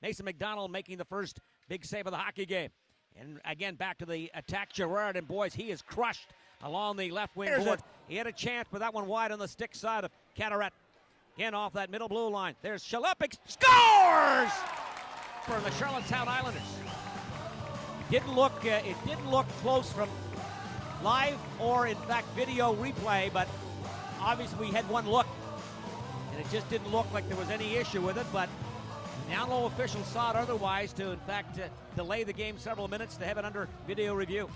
Mason McDonald making the first big save of the hockey game. And again, back to the attack, Gerard, and boys, he is crushed along the left wing board. He had a chance, but that one wide on the stick side of Cataractes. Again, off that middle blue line. There's Shalupik, scores for the Charlottetown Islanders. It didn't look close from live or, in fact, video replay, but obviously we had one look, and it just didn't look like there was any issue with it, but the down low officials saw it otherwise to, in fact, delay the game several minutes to have it under video review.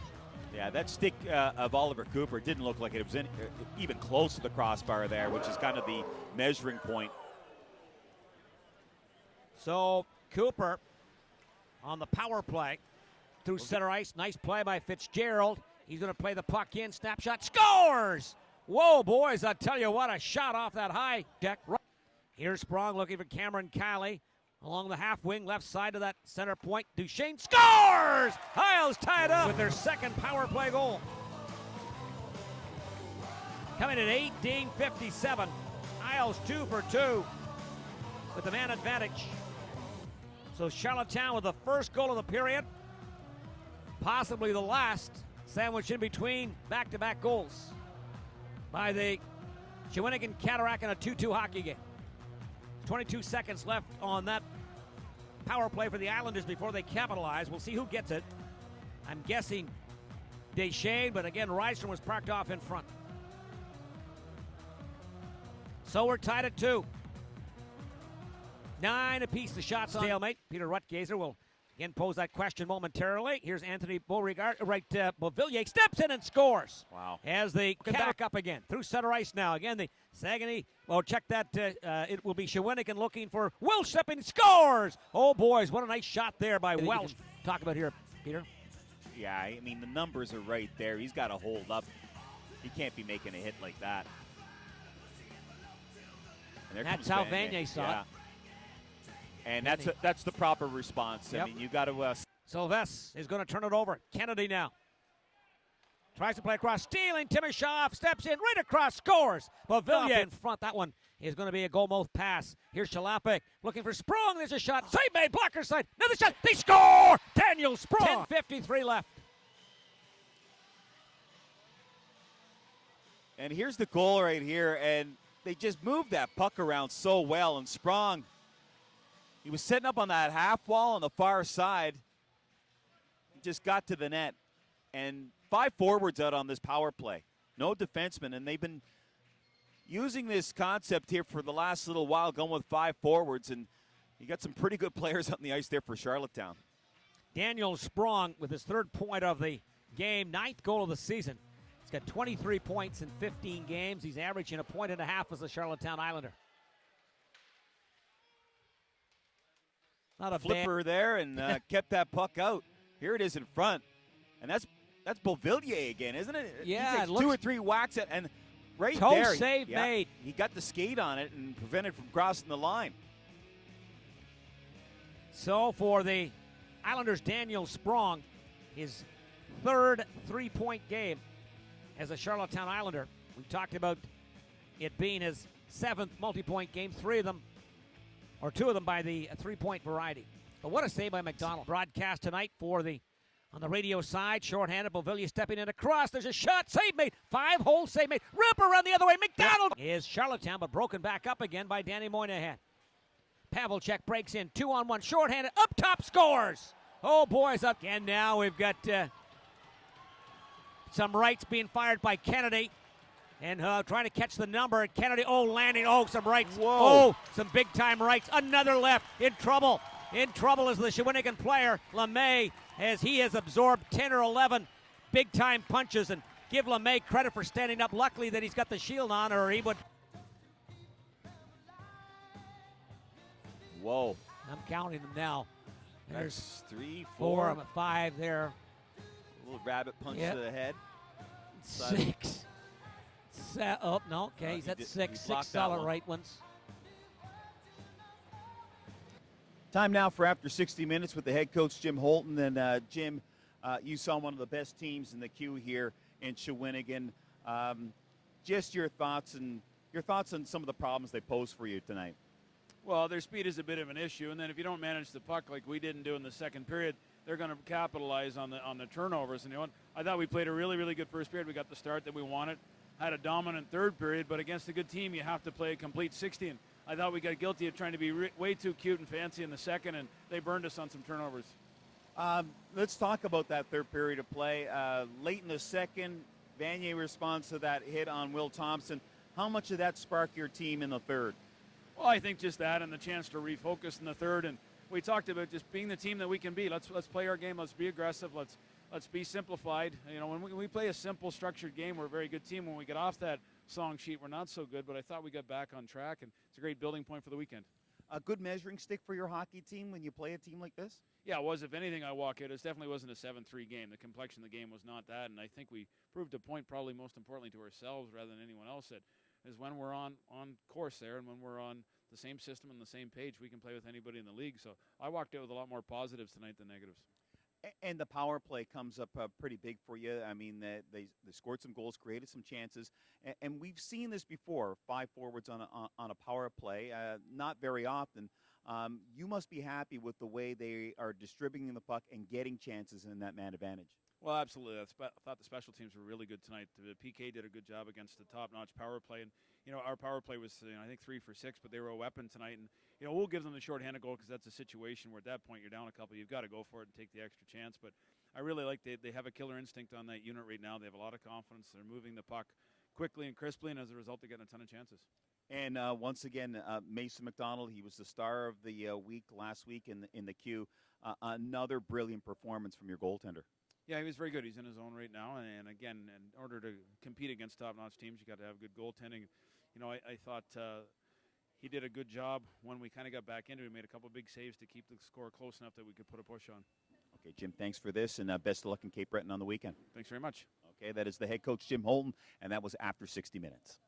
Yeah, that stick of Oliver Cooper didn't look like it was even close to the crossbar there, which is kind of the measuring point. So Cooper on the power play through center ice. Nice play by Fitzgerald. He's going to play the puck in. Snapshot. Scores! Whoa, boys, I tell you what, a shot off that high deck. Here's Sprong looking for Cameron Kiley. Along the half wing, left side of that center point. Duchesne scores! Isles tie it up with their second power play goal. Coming at 18:57. Isles 2 for 2 with the man advantage. So Charlottetown with the first goal of the period. Possibly the last, sandwiched in between back-to-back goals by the Shawinigan Cataractes in a 2-2 hockey game. 22 seconds left on that power play for the Islanders before they capitalize. We'll see who gets it. I'm guessing Duchesne, but again, Rystrom was parked off in front. So we're tied at 2. 9 apiece, the shots on stalemate. Peter Rutgazer will again pose that question momentarily. Here's Anthony Beauregard, Beauvillier steps in and scores. Wow. As they come back up again through center ice now. Again, the Saguenay, check that. It will be Shawinigan looking for Welsh stepping, scores. Oh, boys, what a nice shot there by Welsh. Talk about here, Peter. Yeah, I mean, the numbers are right there. He's got to hold up. He can't be making a hit like that. And that's how Vanier saw it. And that's the proper response. Yep. I mean, you got to. Sylvester is going to turn it over. Kennedy now tries to play across, stealing. Timashov steps in, right across, scores. Beauvillier in front. That one is going to be a goal mouth pass. Here's Shalupik looking for Sprong. There's a shot. Save made. Blocker side. Another shot. They score. Daniel Sprong. 10:53 left. And here's the goal right here, and they just moved that puck around so well, and Sprong. He was setting up on that half wall on the far side. He just got to the net. And 5 forwards out on this power play. No defensemen. And they've been using this concept here for the last little while, going with 5 forwards. And you got some pretty good players on the ice there for Charlottetown. Daniel Sprong with his 3rd point of the game, 9th goal of the season. He's got 23 points in 15 games. He's averaging a point and a half as a Charlottetown Islander. Not a flipper there and kept that puck out. Here it is in front. And that's Beauvillier again, isn't it? Yeah. He takes 2 or 3 whacks at, and right toe there. Save made. He got the skate on it and prevented from crossing the line. So for the Islanders, Daniel Sprong, his 3rd 3-point game as a Charlottetown Islander. We talked about it being his 7th multi-point game, 2 of them by the 3-point variety. But what a save by McDonald. Broadcast tonight on the radio side. Shorthanded, Beauvillier stepping in across. There's a shot. Save made. 5-hole save made. Rip around the other way. McDonald is Charlottetown, but broken back up again by Danny Moynihan. Pavelchek breaks in. 2-on-1. Shorthanded. Up top, scores. Oh, boys, up. And now we've got some rights being fired by Kennedy. And trying to catch the number. Kennedy, landing. Some rights. Whoa. Some big-time rights. Another left. In trouble. In trouble is the Shawinigan player, LeMay, as he has absorbed 10 or 11 big-time punches. And give LeMay credit for standing up. Luckily that he's got the shield on, or he would. Whoa. I'm counting them now. There's 3, 4. 5 there. A little rabbit punch to the head. 6. He's at 6. 6 solid right ones. Time now for After 60 Minutes with the head coach, Jim Holton. And Jim, you saw one of the best teams in the queue here in Shawinigan. Just your thoughts on some of the problems they posed for you tonight. Well, their speed is a bit of an issue, and then if you don't manage the puck like we didn't do in the second period, they're going to capitalize on the turnovers. And I thought we played a really, really good first period. We got the start that we wanted, had a dominant third period, but against a good team, you have to play a complete 60. And I thought we got guilty of trying to be way too cute and fancy in the second, and they burned us on some turnovers. Let's talk about that third period of play. Late in the second, Vanier responds to that hit on Will Thompson. How much did that spark your team in the third? Well, I think just that and the chance to refocus in the third. And we talked about just being the team that we can be. Let's play our game. Let's be aggressive. Let's be simplified. You know, when we play a simple, structured game, we're a very good team. When we get off that song sheet, we're not so good. But I thought we got back on track, and it's a great building point for the weekend. A good measuring stick for your hockey team when you play a team like this? Yeah, it was. If anything, I walk out. It definitely wasn't a 7-3 game. The complexion of the game was not that, and I think we proved a point, probably most importantly to ourselves rather than anyone else, that is when we're on course there and when we're on the same system and the same page, we can play with anybody in the league. So I walked out with a lot more positives tonight than negatives. And the power play comes up pretty big for you. I mean, they scored some goals, created some chances, and we've seen this before. 5 forwards on a power play, not very often. You must be happy with the way they are distributing the puck and getting chances in that man advantage. Well, absolutely. I thought the special teams were really good tonight. The PK did a good job against the top-notch power play, and our power play was I think 3 for 6, but they were a weapon tonight. And we'll give them the shorthanded goal because that's a situation where at that point you're down a couple, you've got to go for it and take the extra chance. But I really like they have a killer instinct on that unit right now. They have a lot of confidence. They're moving the puck quickly and crisply, and as a result, they're getting a ton of chances. And once again, Mason McDonald, he was the star of the week last week in the queue. Another brilliant performance from your goaltender. Yeah, he was very good. He's in his own right now. And again, in order to compete against top-notch teams, you got to have good goaltending. I thought he did a good job when we kind of got back into it. He made a couple big saves to keep the score close enough that we could put a push on. Okay, Jim, thanks for this, and best of luck in Cape Breton on the weekend. Thanks very much. Okay, that is the head coach, Jim Holton, and that was after 60 minutes.